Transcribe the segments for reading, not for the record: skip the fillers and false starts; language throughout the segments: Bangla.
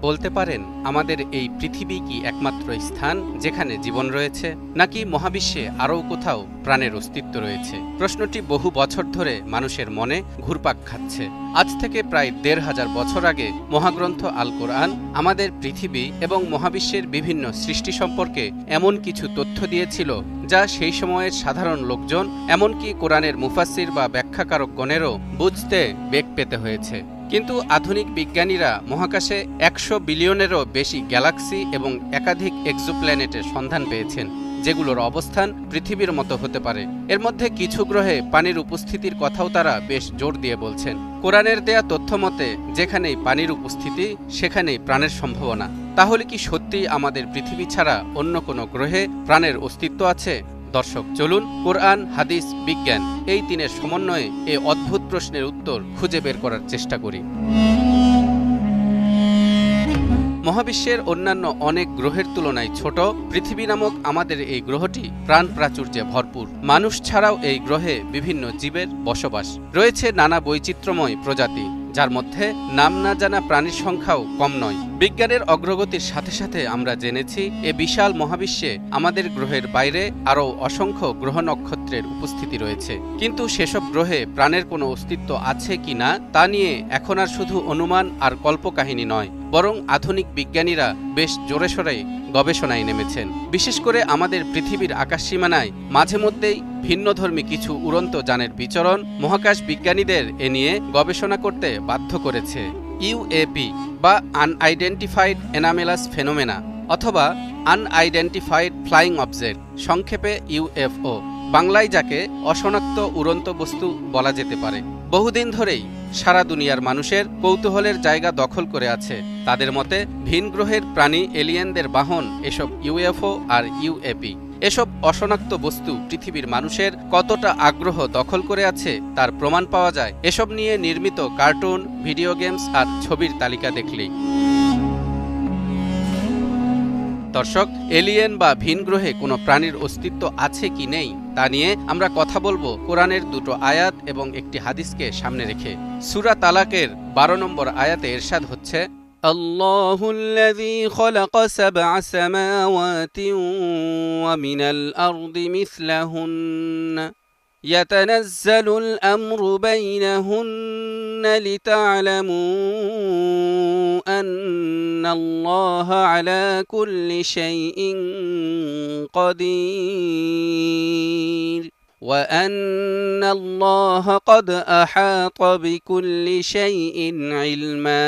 বলতে পারেন, আমাদের এই পৃথিবী কি একমাত্র স্থান যেখানে জীবন রয়েছে, নাকি মহাবিশ্বে আরও কোথাও প্রাণের অস্তিত্ব রয়েছে? প্রশ্নটি বহু বছর ধরে মানুষের মনে ঘুরপাক খাচ্ছে। আজ থেকে প্রায় ১৫০০ বছর আগে মহাগ্রন্থ আল কোরআন আমাদের পৃথিবী এবং মহাবিশ্বের বিভিন্ন সৃষ্টি সম্পর্কে এমন কিছু তথ্য দিয়েছিল যা সেই সময়ের সাধারণ লোকজন, এমনকি কোরআনের মুফাসসির বা ব্যাখ্যাকারকগণেরও বুঝতে বেগ পেতে হয়েছে। কিন্তু আধুনিক বিজ্ঞানীরা মহাকাশে ১০০ বিলিয়নেরও বেশি গ্যালাক্সি এবং একাধিক এক্সোপ্ল্যানেটের সন্ধান পেয়েছেন, যেগুলোর অবস্থান পৃথিবীর মতো হতে পারে। এর মধ্যে কিছু গ্রহে পানির উপস্থিতির কথাও তারা বেশ জোর দিয়ে বলছেন। কোরআনের দেয়া তথ্য মতে যেখানেই পানির উপস্থিতি, সেখানেই প্রাণের সম্ভাবনা। তাহলে কি সত্যিই আমাদের পৃথিবী ছাড়া অন্য কোনো গ্রহে প্রাণের অস্তিত্ব আছে? দর্শক, চলুন কোরআন, হাদিস, বিজ্ঞান এই তিনের সমন্বয়ে এই অদ্ভুত প্রশ্নের উত্তর খুঁজে বের করার চেষ্টা করি। মহাবিশ্বের অন্যান্য অনেক গ্রহের তুলনায় ছোট পৃথিবী নামক আমাদের এই গ্রহটি প্রাণ প্রাচুর্যে ভরপুর। মানুষ ছাড়াও এই গ্রহে বিভিন্ন জীবের বসবাস রয়েছে, নানা বৈচিত্র্যময় প্রজাতি, যার মধ্যে নাম না জানা প্রাণীর সংখ্যাও কম নয়। বিজ্ঞানের অগ্রগতির সাথে সাথে আমরা জেনেছি এ বিশাল মহাবিশ্বে আমাদের গ্রহের বাইরে আরও অসংখ্য গ্রহ নক্ষত্রের উপস্থিতি রয়েছে। কিন্তু সেসব গ্রহে প্রাণের কোনো অস্তিত্ব আছে কি না তা নিয়ে এখন আর শুধু অনুমান আর কল্পকাহিনী নয়, বরং আধুনিক বিজ্ঞানীরা বেশ জোরে সোরে গবেষণায় নেমেছেন। বিশেষ করে আমাদের পৃথিবীর আকাশসীমানায় মাঝে মধ্যেই ভিন্নধর্মী কিছু উড়ন্ত যানের বিচরণ মহাকাশ বিজ্ঞানীদের এ নিয়ে গবেষণা করতে বাধ্য করেছে। ইউএপি বা আনআইডেন্টিফাইড অ্যানোমালাস ফেনোমেনা অথবা আনআইডেন্টিফাইড ফ্লাইং অবজেক্ট, সংক্ষেপে ইউএফও, বাংলায় যাকে অশনাক্ত উড়ন্ত বস্তু বলা যেতে পারে, বহুদিন ধরেই সারা দুনিয়ার মানুষের কৌতূহলের জায়গা দখল করে আছে। তাদের মতে ভিন গ্রহের প্রাণী, এলিয়েনদের বাহন এসব ইউএফও আর ইউএপি। এসব অশনাক্ত বস্তু পৃথিবীর মানুষের কতটা আগ্রহ দখল করে আছে তার প্রমাণ পাওয়া যায় এসব নিয়ে নির্মিত কার্টুন, ভিডিও গেমস আর ছবির তালিকা দেখলেই। দর্শক, এলিয়েন বা ভিন গ্রহে কোনো প্রাণীর অস্তিত্ব আছে কি নেই তা নিয়ে আমরা কথা বলবো কোরআনের দুটো আয়াত এবং একটি হাদিসকে সামনে রেখে। সূরা তালাকের ১২ নম্বর আয়াতে ইরশাদ হচ্ছে, আল্লাহুল্লাযী খালাকা সাবআ সামাওয়াতি ওয়া মিনাল আরদি মিসলাহুন্না ইয়াতানাজ্জালুল আমরু বাইনাহুন্না লিতা'লামু আন্নাল্লাহা আলা কুল্লি শাইইন কাদির ওয়া আন্নাল্লাহা ক্বাদ আহাতা বিকুল্লি শাইইন ইলমা।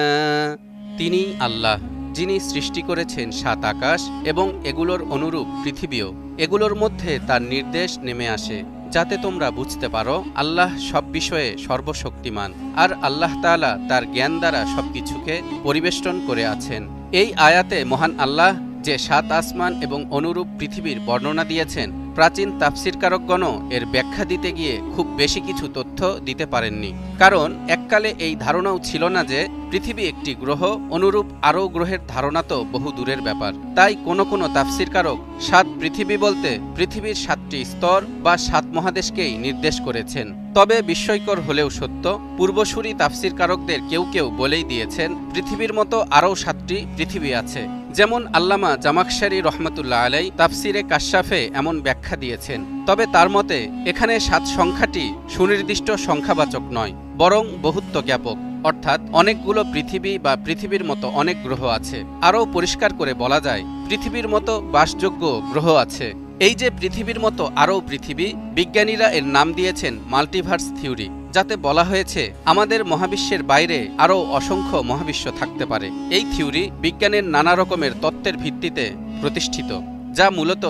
তিনি আল্লাহ, যিনি সৃষ্টি করেছেন ৭ আকাশ এবং এগুলোর অনুরূপ পৃথিবীও। এগুলোর মধ্যে তার নির্দেশ নেমে আসে যাতে তোমরা বুঝতে পারো আল্লাহ সব বিষয়ে সর্বশক্তিমান, আর আল্লাহ তাআলা তার জ্ঞান দ্বারা সবকিছুকে পরিবেষ্টন করে আছেন। এই আয়াতে মহান আল্লাহ যে ৭ আসমান এবং অনুরূপ পৃথিবীর বর্ণনা দিয়েছেন, প্রাচীন তাফসীরকারকগণও এর ব্যাখ্যা দিতে গিয়ে খুব বেশি কিছু তথ্য দিতে পারেননি। কারণ এককালে এই ধারণাও ছিল না যে পৃথিবী একটি গ্রহ, অনুরূপ আরও গ্রহের ধারণা তো বহু দূরের ব্যাপার। তাই কোনো কোনো তাফসীরকারক ৭ পৃথিবী বলতে পৃথিবীর ৭টি স্তর বা ৭ মহাদেশকেই নির্দেশ করেছেন। তবে বিস্ময়কর হলেও সত্য, পূর্বসূরি তাফসীরকারকদের কেউ কেউ বলেই দিয়েছেন পৃথিবীর মতো আরও ৭টি পৃথিবী আছে। যেমন আল্লামা জামাখশারী রহমতুল্লাহ আলাই তাফসিরে কাশশাফে এমন ব্যাখ্যা দিয়েছেন। তবে তার মতে এখানে ৭ সংখ্যাটি সুনির্দিষ্ট সংখ্যাবাচক নয়, বরং বহুত্ব জ্ঞাপক, অর্থাৎ অনেকগুলো পৃথিবী বা পৃথিবীর মতো অনেক গ্রহ আছে। আরও পরিষ্কার করে বলা যায় পৃথিবীর মতো বাসযোগ্য গ্রহ আছে। এই যে পৃথিবীর মতো আরও পৃথিবী, বিজ্ঞানীরা এর নাম দিয়েছেন মাল্টিভার্স থিওরি, যাতে বলা হয়েছে আমাদের মহাবিশ্বের বাইরে আরও অসংখ্য মহাবিশ্ব থাকতে পারে। এই থিওরি বিজ্ঞানের নানা রকমের তত্ত্বের ভিত্তিতে প্রতিষ্ঠিত, যা মূলত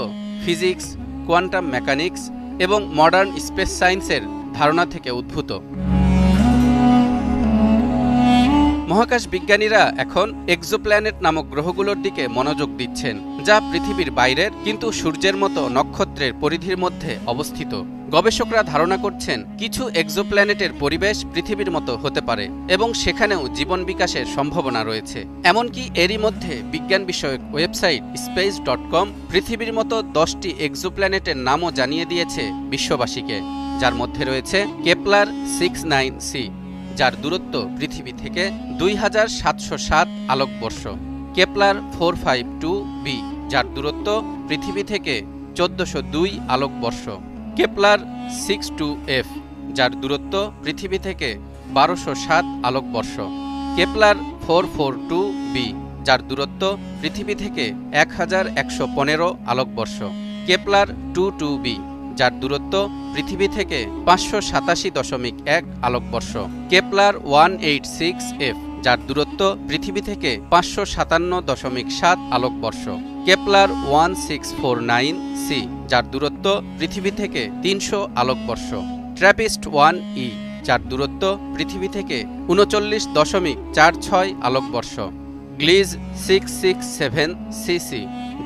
ফিজিক্স, কোয়ান্টাম মেকানিক্স এবং মডার্ন স্পেস সায়েন্সের ধারণা থেকে উদ্ভূত। মহাকাশ বিজ্ঞানীরা এখন এক্সোপ্ল্যানেট নামক গ্রহগুলোর দিকে মনোযোগ দিচ্ছেন, যা পৃথিবীর বাইরের কিন্তু সূর্যের মতো নক্ষত্রের পরিধির মধ্যে অবস্থিত। গবেষকরা ধারণা করছেন কিছু এক্সোপ্ল্যানেটের পরিবেশ পৃথিবীর মতো হতে পারে এবং সেখানেও জীবন বিকাশের সম্ভাবনা রয়েছে। এমনকি এরই মধ্যে বিজ্ঞান বিষয়ক ওয়েবসাইট space.com পৃথিবীর মতো 10টি এক্সোপ্ল্যানেটের নামও জানিয়ে দিয়েছে বিশ্ববাসীকে, যার মধ্যে রয়েছে কেপলার 69c, যার দূরত্ব পৃথিবী থেকে 2707 আলোকবর্ষ। কেপলার 452b, যার দূরত্ব পৃথিবী থেকে 1402 আলোকবর্ষ। কেপলার 62f, যার দূরত্ব পৃথিবী থেকে 1207 আলোকবর্ষ। কেপলার 442b, যার দূরত্ব পৃথিবী থেকে 1115 আলোকবর্ষ। কেপলার 22b, যার দূরত্ব পৃথিবী থেকে 587.1 আলোকবর্ষ। কেপলার 186f, যার দূরত্ব পৃথিবী থেকে 557.7 আলোকবর্ষ। কেপলার 1649c, যার দূরত্ব পৃথিবী থেকে 300 আলোকবর্ষ। ট্র্যাপিস্ট 1e, যার দূরত্ব পৃথিবী থেকে 39.46 আলোকবর্ষ। গ্লিজ 667cc,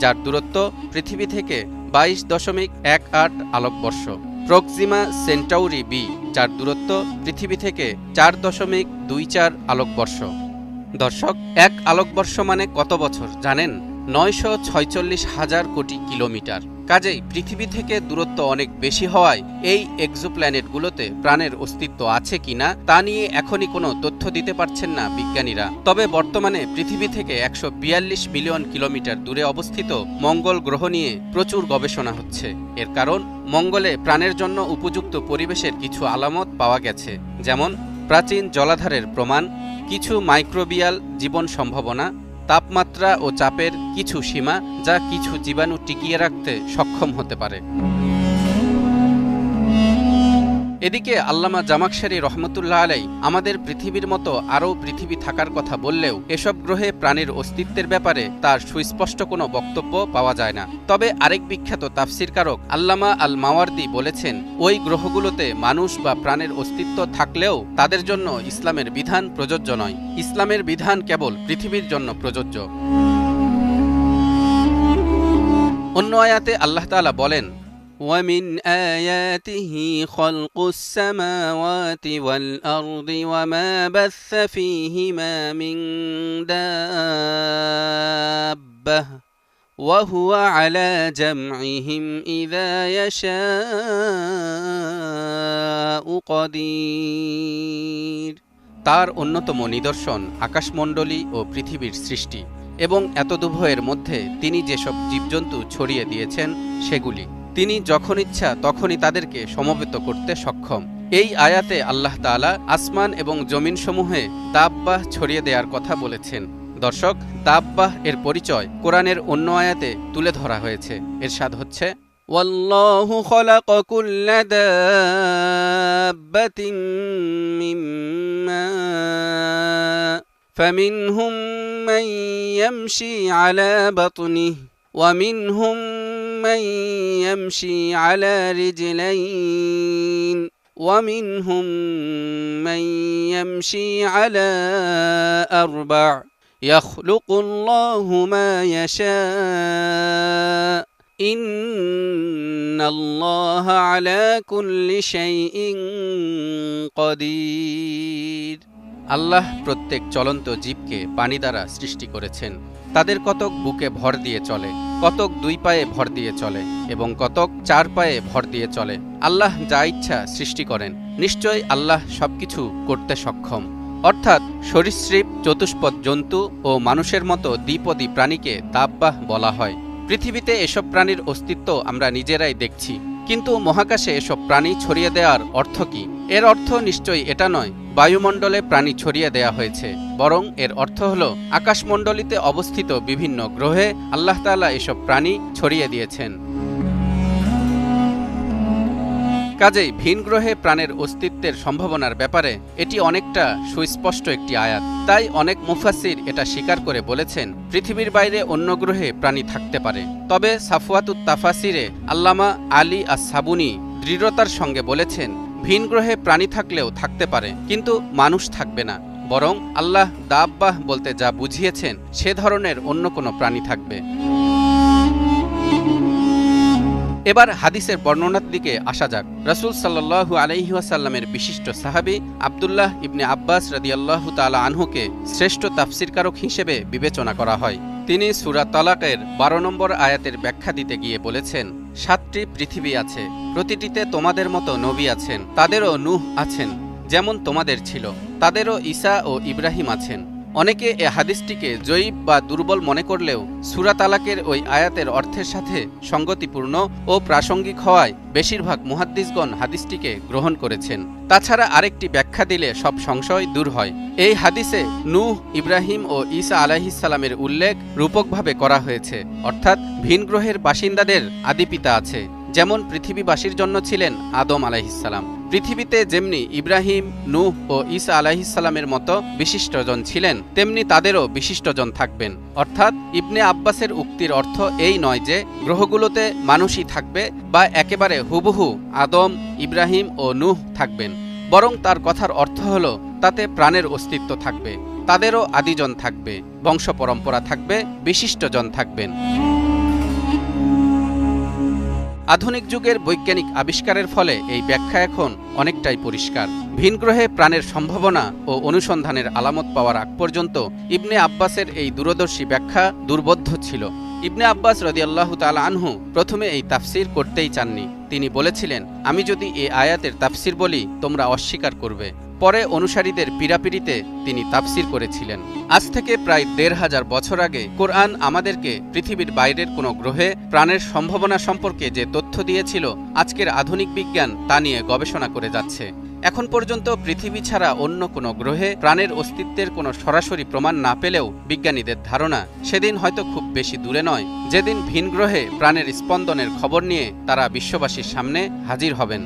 যার দূরত্ব পৃথিবী থেকে 22.18 আলোকবর্ষ। প্রক্সিমা সেন্টাউরি বি, যার দূরত্ব পৃথিবী থেকে 4.24 আলোকবর্ষ। দর্শক, 1 আলোকবর্ষ মানে কত বছর জানেন? 946,000 কোটি কিলোমিটার। কাজেই পৃথিবী থেকে দূরত্ব অনেক বেশি হওয়ায় এই এক্সোপ্ল্যানেটগুলোতে প্রাণের অস্তিত্ব আছে কিনা তা নিয়ে এখনই কোনো তথ্য দিতে পারছেন না বিজ্ঞানীরা। তবে বর্তমানে পৃথিবী থেকে 142 মিলিয়ন কিলোমিটার দূরে অবস্থিত মঙ্গল গ্রহ নিয়ে প্রচুর গবেষণা হচ্ছে। এর কারণ, মঙ্গলে প্রাণের জন্য উপযুক্ত পরিবেশের কিছু আলামত পাওয়া গেছে, যেমন প্রাচীন জলাধারের প্রমাণ, কিছু মাইক্রোবিয়াল জীবন সম্ভাবনা, তাপমাত্রা ও চাপের কিছু সীমা যা কিছু জীবাণু টিকিয়ে রাখতে সক্ষম হতে পারে। এদিকে আল্লামা জামাখশারি রহমতুল্লাহ আলাই আমাদের পৃথিবীর মতো আরও পৃথিবী থাকার কথা বললেও এসব গ্রহে প্রাণীর অস্তিত্বের ব্যাপারে তার সুস্পষ্ট কোনো বক্তব্য পাওয়া যায় না। তবে আরেক বিখ্যাত তাফসিরকারক আল্লামা আল মাওয়ার্দি বলেছেন, ওই গ্রহগুলোতে মানুষ বা প্রাণের অস্তিত্ব থাকলেও তাদের জন্য ইসলামের বিধান প্রযোজ্য নয়। ইসলামের বিধান কেবল পৃথিবীর জন্য প্রযোজ্য। অন্য আয়াতে আল্লাহ তাআলা বলেন, وَمِنْ آيَاتِهِ خَلْقُ السَّمَاوَاتِ وَالْأَرْضِ وَمَا بَثَّ فِيهِمَا مِنْ دَابَّةٍ وَهُوَ عَلَى جَمْعِهِمْ إِذَا يَشَاءُ قَدِيرٌ। তার অন্যতম নিদর্শন আকাশমণ্ডলী ও পৃথিবীর সৃষ্টি এবং এতদুভয়ের মধ্যে তিনি যেসব জীবজন্তু ছড়িয়ে দিয়েছেন সেগুলি। তিনি যখন ইচ্ছা তখনই তাদেরকে সমবেত করতে সক্ষম। এই আয়াতে আল্লাহ তাআলা আসমান এবং জমিনসমূহে দাব্বাহ ছড়িয়ে দেওয়ার কথা বলেছেন। দর্শক, দাব্বাহ এর পরিচয় কোরআনের অন্য আয়াতে তুলে ধরা হয়েছে। ইরশাদ হচ্ছে, ওয়াল্লাহু খালাকা কুল্লা দাব্বাতিন মিম্মা ফামিনহুম মান ইয়ামশি আলা বাতনিহি ومنهم من يمشي على رجلين ومنهم من يمشي على أربع يخلق الله ما يشاء إن الله على كل شيء قدير। আল্লাহ প্রত্যেক চলন্ত জীবকে পানি দ্বারা সৃষ্টি করেছেন। তাদের কতক বুকে ভর দিয়ে চলে, কতক 2 পায়ে ভর দিয়ে চলে এবং কতক 4 পায়ে ভর দিয়ে চলে। আল্লাহ যা ইচ্ছা সৃষ্টি করেন। নিশ্চয় আল্লাহ সবকিছু করতে সক্ষম। অর্থাৎ সরীসৃপ, চতুষ্পদ জন্তু ও মানুষের মতো দ্বিপদী প্রাণীকে দাব্বাহ বলা হয়। পৃথিবীতে এসব প্রাণীর অস্তিত্ব আমরা নিজেরাই দেখছি, কিন্তু মহাকাশে এসব প্রাণী ছড়িয়ে দেওয়ার অর্থ কি? এর অর্থ নিশ্চয়ই এটা নয় বায়ুমণ্ডলে প্রাণী ছড়িয়ে দেয়া হয়েছে, বরং এর অর্থ হল আকাশমণ্ডলীতে অবস্থিত বিভিন্ন গ্রহে আল্লাহ তাআলা এসব প্রাণী ছড়িয়ে দিয়েছেন। কাজেই ভিন গ্রহে প্রাণের অস্তিত্বের সম্ভাবনার ব্যাপারে এটি অনেকটা সুস্পষ্ট একটি আয়াত। তাই অনেক মুফাসসির এটা স্বীকার করে বলেছেন পৃথিবীর বাইরে অন্য গ্রহে প্রাণী থাকতে পারে। তবে সাফওয়াতুত তাফাসিরে আল্লামা আলী আস-সাবুনী দৃঢ়তার সঙ্গে বলেছেন, ভিন গ্রহে প্রাণী থাকলেও থাকতে পারে, কিন্তু মানুষ থাকবে না, বরং আল্লাহ দাব্বাহ বলতে যা বুঝিয়েছেন সে ধরনের অন্য কোনো প্রাণী থাকবে। এবার হাদিসের বর্ণনার দিকে আসা যাক। রাসূল সাল্লাল্লাহু আলাইহি ওয়াসাল্লামের বিশিষ্ট সাহাবী আব্দুল্লাহ ইবনে আব্বাস রাদিয়াল্লাহু তাআলা আনহুকে শ্রেষ্ঠ তাফসীরকারক হিসেবে বিবেচনা করা হয়। তিনি সূরা তালাকের 12 নম্বর আয়াতের ব্যাখ্যা দিতে গিয়ে বলেছেন, 7টি পৃথিবী আছে, প্রতিটিতে তোমাদের মতো নবী আছেন, তাদেরও নূহ আছেন যেমন তোমাদের ছিল, তাদেরও ঈসা ও ইব্রাহিম আছেন, অনেকে এ হাদিসটিকে জয়ীব বা দুর্বল মনে করলেও সূরা তালাকের ওই আয়াতের অর্থের সাথে সঙ্গতিপূর্ণ ও প্রাসঙ্গিক হওয়ায় বেশিরভাগ মুহাদ্দিসগণ হাদিসটিকে গ্রহণ করেছেন। তাছাড়া আরেকটি ব্যাখ্যা দিলে সব সংশয় দূর হয়। এই হাদিসে নূহ, ইব্রাহিম ও ঈসা আলাইহিসসালামের উল্লেখ রূপকভাবে করা হয়েছে, অর্থাৎ ভিন গ্রহের বাসিন্দাদের আদিপিতা আছে। যেমন পৃথিবীবাসীর জন্য ছিলেন আদম আলাইহিসসালাম, পৃথিবীতে যেমনি ইব্রাহিম, নূহ ও ঈসা আলাইহিসসালামের মতো বিশিষ্টজন ছিলেন, তেমনি তাদেরও বিশিষ্টজন থাকবেন। অর্থাৎ ইবনে আব্বাসের উক্তির অর্থ এই নয় যে গ্রহগুলোতে মানুষই থাকবে বা একেবারে হুবহু আদম, ইব্রাহিম ও নূহ থাকবেন, বরং তার কথার অর্থ হল তাতে প্রাণের অস্তিত্ব থাকবে, তাদেরও আদিজন থাকবে, বংশ পরম্পরা থাকবে, বিশিষ্টজন থাকবেন। আধুনিক যুগের বৈজ্ঞানিক আবিষ্কারের ফলে এই ব্যাখ্যা এখন অনেকটাই পরিষ্কার। ভিনগ্রহে প্রাণের সম্ভাবনা ও অনুসন্ধানের আলামত পাওয়ার আগ পর্যন্ত ইবনে আব্বাসের এই দূরদর্শী ব্যাখ্যা দুর্বোধ্য ছিল। ইবনে আব্বাস রাদিয়াল্লাহু তাআলা আনহু প্রথমে এই তাফসির করতেই চাননি। তিনি বলেছিলেন, আমি যদি এই আয়াতের তাফসির বলি তোমরা অস্বীকার করবে। পরে অনুসারীদের পীড়াপিড়িতে তিনি তাফসির করেছিলেন। আজ থেকে প্রায় ১৫০০ বছর আগে কোরআন আমাদেরকে পৃথিবীর বাইরের কোনো গ্রহে প্রাণের সম্ভাবনা সম্পর্কে যে তথ্য দিয়েছিল, আজকের আধুনিক বিজ্ঞান তা নিয়ে গবেষণা করে যাচ্ছে। এখন পর্যন্ত পৃথিবী ছাড়া অন্য কোনো গ্রহে প্রাণের অস্তিত্বের কোনো সরাসরি প্রমাণ না পেলেও বিজ্ঞানীদের ধারণা সেদিন হয়তো খুব বেশি দূরে নয় যেদিন ভিন গ্রহে প্রাণের স্পন্দনের খবর নিয়ে তারা বিশ্ববাসীর সামনে হাজির হবেন।